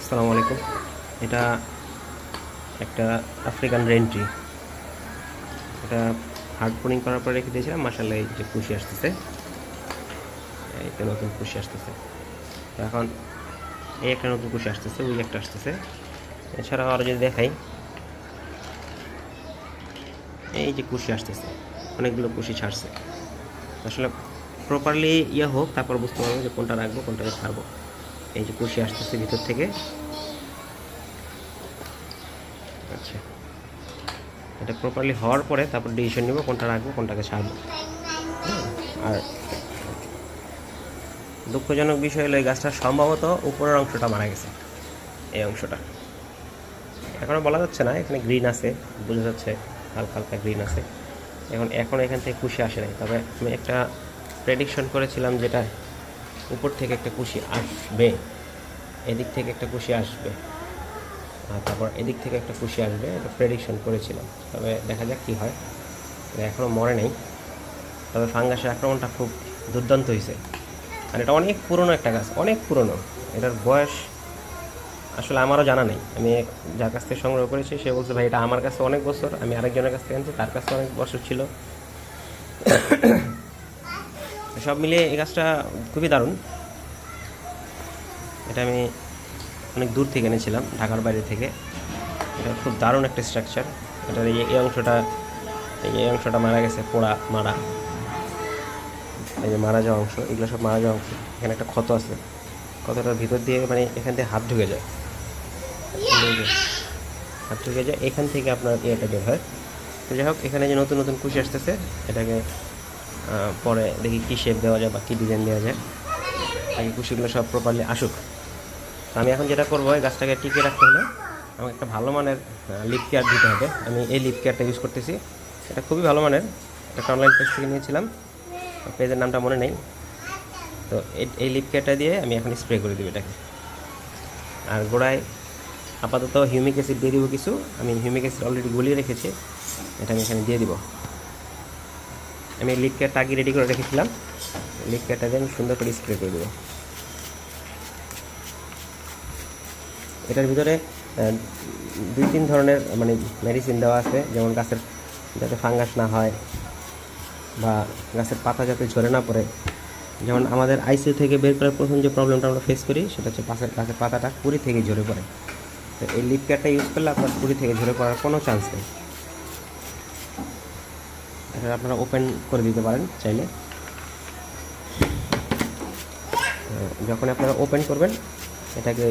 আসসালামু আলাইকুম। এটা একটা আফ্রিকান রেন ট্রি। এটা হার্ড পোনিং করার পরে রেখে দিয়েছিলাম। মাশাআল্লাহ, এই যে কুশি আসতেছে, এই তো নতুন কুশি আসতেছে। তো এখন এই একটা নতুন কুশি আসতেছে, ওই একটা আসতেছে। এছাড়াও আরও যদি দেখাই, এই যে কুশি আসতেছে, অনেকগুলো কুশি ছাড়ছে। আসলে প্রপারলি হোক, তারপর বুঝতে পারবো যে কোনটা রাখবো, কোনটাকে ছাড়বো। এই যে কুশি আসতেছে ভিতর থেকে। আচ্ছা, এটা প্রপারলি হওয়ার পরে তারপর ডিসিশন নিব কোনটা রাখবো, কোনটাকে ছাড়বো। আর দুঃখজনক বিষয় হলো এই গাছটা সম্ভবত উপরের অংশটা মারা গেছে, এই অংশটা এখনও বলা যাচ্ছে না। এখানে গ্রিন আছে, বোঝা যাচ্ছে হালকা হালকা গ্রিন আছে। এখন এখান থেকে কুশি আসে নাই, তবে আমি একটা প্রেডিকশন করেছিলাম যেটা উপর থেকে একটা কুশি আসবে, এদিক থেকে একটা কুশি আসবে, আর তারপর এদিক থেকে একটা কুশি আসবে, এটা প্রেডিকশন করেছিলাম। তবে দেখা যাক কী হয়। এখনও মরে নেই, তবে ফাঙ্গাসের আক্রমণটা খুব দুর্দান্ত হয়েছে। আর এটা অনেক পুরনো একটা গাছ, অনেক পুরনো। এটার বয়স আসলে আমারও জানা নেই। আমি যার কাছ থেকে সংগ্রহ করেছি সে বলছে, ভাই এটা আমার কাছে অনেক বছর, আমি আরেকজনের কাছ থেকে আনছি, তার কাছে অনেক বছর ছিল। সব মিলিয়ে এই গাছটা খুবই দারুণ। এটা আমি অনেক দূর থেকে এনেছিলাম, ঢাকার বাইরে থেকে। এটা খুব দারুণ একটা স্ট্রাকচার। এটার এই অংশটা মারা গেছে, পোড়া মারা, এই যে মারা যাওয়া অংশ, এগুলো সব মারা যাওয়া অংশ। এখানে একটা ক্ষত আছে, ক্ষতটার ভিতর দিয়ে মানে এখান থেকে হাত ঢুকে যায়, হাত ঢুকে যায়, এখান থেকে আপনার ইয়েটা বের হয়। তো যাই হোক, এখানে যে নতুন নতুন কুশি আসতেছে, এটাকে পরে দেখি কী শেপ দেওয়া যায় বা কী ডিজাইন দেওয়া যায়। আগে কুশিগুলো সব প্রপারলি আসুক। তো আমি এখন যেটা করবো, এই গাছটাকে টিকিয়ে রাখতে হলে আমাকে একটা ভালো মানের লিপ কেয়ার দিতে হবে। আমি এই লিপ কেয়ারটা ইউজ করতেছি, এটা খুবই ভালো মানের। একটা অনলাইন পেজ থেকে নিয়েছিলাম, পেজের নামটা মনে নেই। তো এই লিপ কেয়ারটা দিয়ে আমি এখন স্প্রে করে দেবো এটাকে। আর গোড়ায় আপাতত হিউমিক অ্যাসিড দিয়ে দিব কিছু। আমি হিউমিক অ্যাসিড অলরেডি গুলিয়ে রেখেছি, এটা আমি এখানে দিয়ে দিব। আমি লিপ কেয়ারটা আগে রেডি করে রেখেছিলাম, লিপ কেয়ারটা দিয়ে আমি সুন্দর করে স্প্রে করে দেবো। এটার ভিতরে 2-3 ধরনের মানে মেডিসিন দেওয়া আছে, যেমন গাছের যাতে ফাঙ্গাস না হয় বা গাছের পাতা যাতে ঝরে না পড়ে। যেমন আমাদের আইসিইউ থেকে বের করার প্রথম যে প্রবলেমটা আমরা ফেস করি, সেটা হচ্ছে গাছের পাতাটা কুড়ি থেকে ঝরে পড়ে। তো এই লিপ কেয়ারটা ইউজ করলে আপনার কুড়ি থেকে ঝরে পড়ার কোনো চান্স নেই। এটা আপনারা ওপেন করে দিতে পারেন চাইলে। যখন আপনারা ওপেন করবেন এটাকে